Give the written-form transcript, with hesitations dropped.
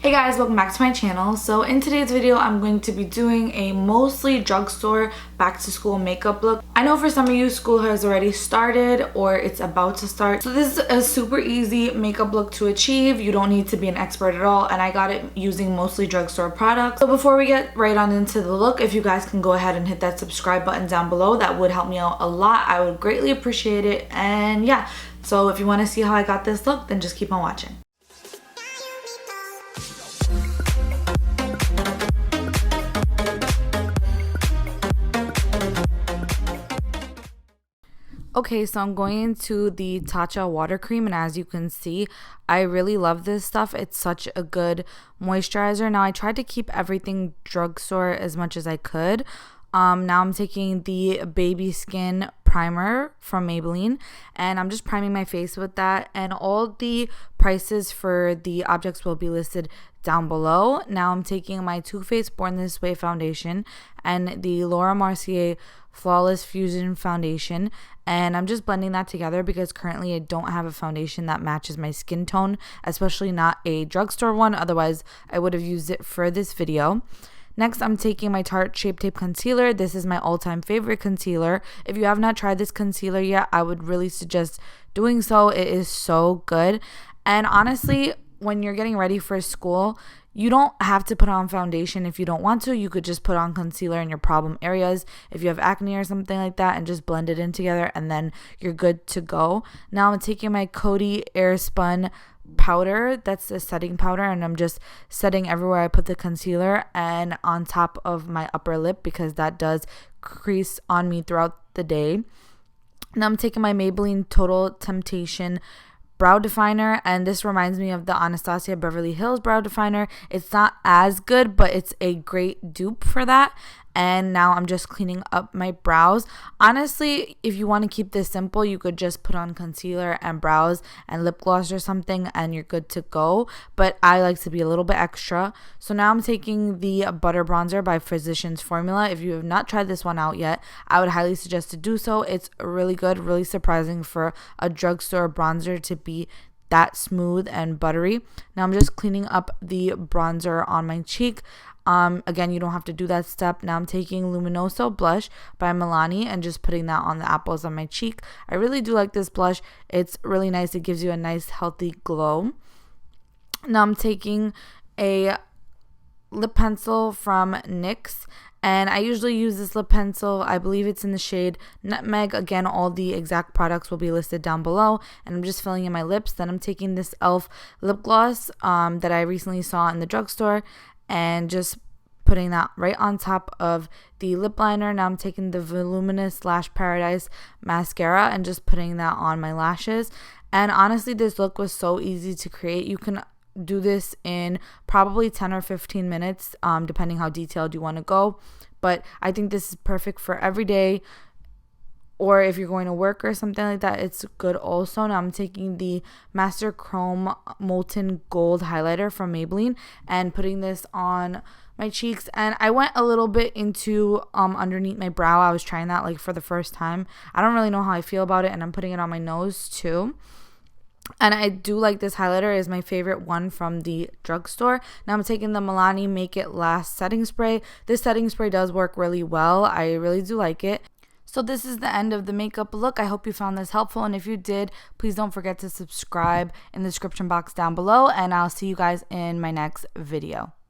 Hey guys, welcome back to my channel. So in today's video, I'm going to be doing a mostly drugstore back to school makeup look. I know for some of you, school has already started or it's about to start. So this is a super easy makeup look to achieve. You don't need to be an expert at all, and I got it using mostly drugstore products. So before we get right on into the look, if you guys can go ahead and hit that subscribe button down below, that would help me out a lot. I would greatly appreciate it. And yeah, so if you want to see how I got this look, then just keep on watching. Okay, so I'm going into the Tatcha water cream, and as you can see, I really love this stuff. It's such a good moisturizer. Now, I tried to keep everything drugstore as much as I could. Now I'm taking the Baby Skin primer from Maybelline, and I'm just priming my face with that, and all the prices for the objects will be listed down below. Now I'm taking my Too Faced Born This Way foundation and the Laura Mercier Flawless Fusion foundation, and I'm just blending that together because currently I don't have a foundation that matches my skin tone, especially not a drugstore one. Otherwise I would have used it for this video. Next, I'm taking my Tarte Shape Tape Concealer. This is my all-time favorite concealer. If you have not tried this concealer yet, I would really suggest doing so. It is so good. And honestly, when you're getting ready for school, you don't have to put on foundation if you don't want to. You could just put on concealer in your problem areas if you have acne or something like that, and just blend it in together, and then you're good to go. Now I'm taking my Coty Airspun powder. That's a setting powder, and I'm just setting everywhere I put the concealer and on top of my upper lip because that does crease on me throughout the day. Now I'm taking my Maybelline Total Temptation brow definer, and this reminds me of the Anastasia Beverly Hills brow definer. It's not as good, but it's a great dupe for that. And now I'm just cleaning up my brows. Honestly, if you want to keep this simple, you could just put on concealer and brows and lip gloss or something, and you're good to go. But I like to be a little bit extra. So now I'm taking the Butter Bronzer by Physicians Formula. If you have not tried this one out yet, I would highly suggest to do so. It's really good, really surprising for a drugstore bronzer to be that smooth and buttery. Now I'm just cleaning up the bronzer on my cheek. Again, you don't have to do that step. Now I'm taking Luminoso blush by Milani and just putting that on the apples on my cheek. I really do like this blush. It's really nice. It gives you a nice healthy glow. Now I'm taking a lip pencil from NYX, and I usually use this lip pencil. I believe it's in the shade Nutmeg. Again, all the exact products will be listed down below, and I'm just filling in my lips. Then I'm taking this e.l.f. lip gloss that I recently saw in the drugstore, and just putting that right on top of the lip liner. Now I'm taking the Voluminous Lash Paradise mascara and just putting that on my lashes. And honestly, this look was so easy to create. You can do this in probably 10 or 15 minutes, depending how detailed you want to go. But I think this is perfect for every day, or if you're going to work or something like that, it's good also. Now I'm taking the Master Chrome Molten Gold highlighter from Maybelline and putting this on my cheeks, and I went a little bit into underneath my brow. I was trying that like for the first time. I don't really know how I feel about it, and I'm putting it on my nose too. And I do like this highlighter. Is my favorite one from the drugstore. Now I'm taking the Milani Make It Last setting spray. This setting spray does work really well. I really do like it. So this is the end of the makeup look. I hope you found this helpful, and if you did, please don't forget to subscribe in the description box down below, and I'll see you guys in my next video.